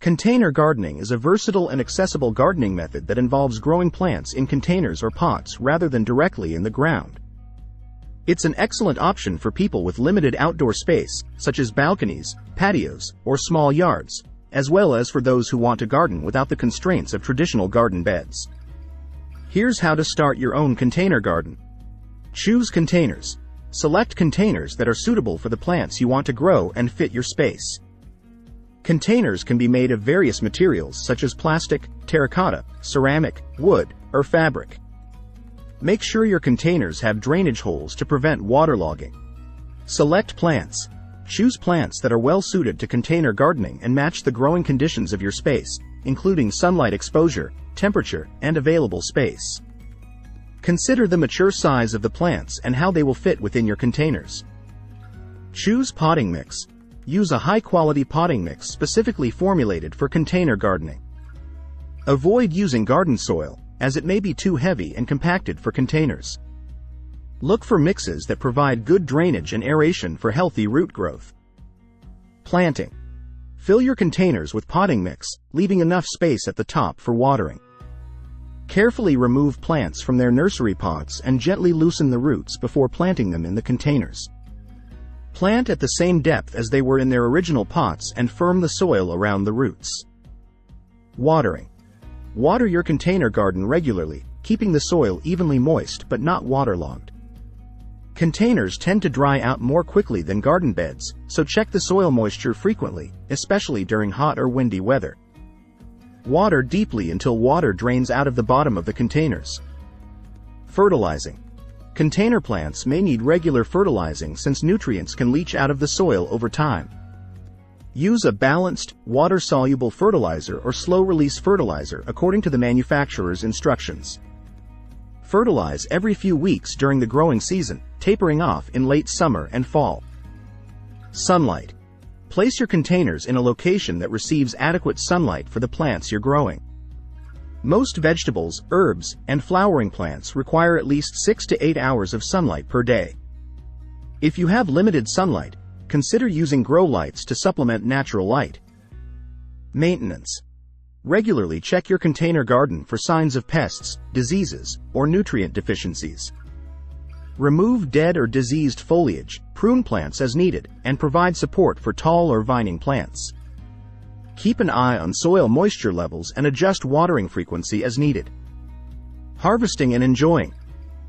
Container gardening is a versatile and accessible gardening method that involves growing plants in containers or pots rather than directly in the ground. It's an excellent option for people with limited outdoor space, such as balconies, patios, or small yards, as well as for those who want to garden without the constraints of traditional garden beds. Here's how to start your own container garden. Choose containers. Select containers that are suitable for the plants you want to grow and fit your space. Containers can be made of various materials such as plastic, terracotta, ceramic, wood, or fabric. Make sure your containers have drainage holes to prevent waterlogging. Select plants. Choose plants that are well suited to container gardening and match the growing conditions of your space, including sunlight exposure, temperature, and available space. Consider the mature size of the plants and how they will fit within your containers. Choose potting mix. Use a high-quality potting mix specifically formulated for container gardening. Avoid using garden soil, as it may be too heavy and compacted for containers. Look for mixes that provide good drainage and aeration for healthy root growth. Planting. Fill your containers with potting mix, leaving enough space at the top for watering. Carefully remove plants from their nursery pots and gently loosen the roots before planting them in the containers. Plant at the same depth as they were in their original pots and firm the soil around the roots. Watering. Water your container garden regularly, keeping the soil evenly moist but not waterlogged. Containers tend to dry out more quickly than garden beds, so check the soil moisture frequently, especially during hot or windy weather. Water deeply until water drains out of the bottom of the containers. Fertilizing. Container plants may need regular fertilizing since nutrients can leach out of the soil over time. Use a balanced, water-soluble fertilizer or slow-release fertilizer according to the manufacturer's instructions. Fertilize every few weeks during the growing season, tapering off in late summer and fall. Sunlight. Place your containers in a location that receives adequate sunlight for the plants you're growing. Most vegetables, herbs, and flowering plants require at least 6 to 8 hours of sunlight per day. If you have limited sunlight, consider using grow lights to supplement natural light. Maintenance. Regularly check your container garden for signs of pests, diseases, or nutrient deficiencies. Remove dead or diseased foliage, prune plants as needed, and provide support for tall or vining plants. Keep an eye on soil moisture levels and adjust watering frequency as needed. Harvesting and enjoying.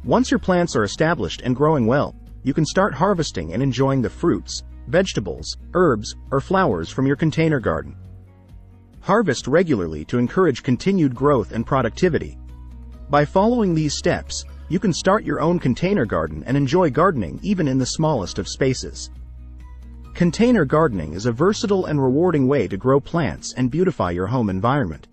Once your plants are established and growing well, you can start harvesting and enjoying the fruits, vegetables, herbs, or flowers from your container garden. Harvest regularly to encourage continued growth and productivity. By following these steps, you can start your own container garden and enjoy gardening even in the smallest of spaces. Container gardening is a versatile and rewarding way to grow plants and beautify your home environment.